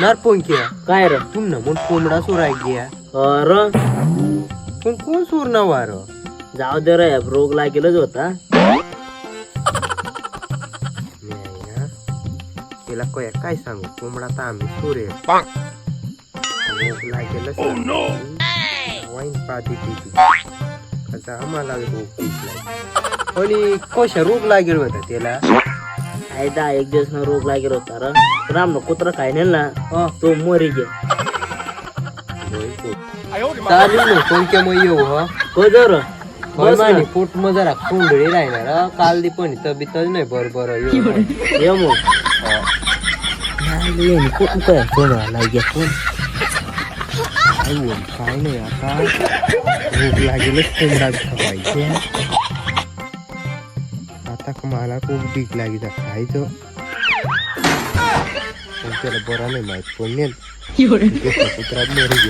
नारपोंक्या काय र तुमनं मग कोंबडा सुराय गया अर पण कोण सूर ना वार जाऊ दे रे रोग लागेलच होता. तिला काय सांगू कोंबडा तर आम्ही सूर रोग लागेलच वाईन पाती कसा आम्हाला रोग आणि कशा रोग लागेल होता त्याला काय 10 दिवस न रोग लागेल होता र राम कुत्र काय नेल ना तो मोरी गे चालेल ना कोणत्या मग येऊ हा हो जर मानी पोट मग जरा कोंडळी राहणार काल दी पण तब्येतच नाही बरोबर ये मग कुठं काय फोन लागे फोन काय नाही आता भूक लागेलच कोंबडा खायचे आता मला खूप भीक लागली खायचं त्याला बरं नाही माहित कोण कुत्रा मरी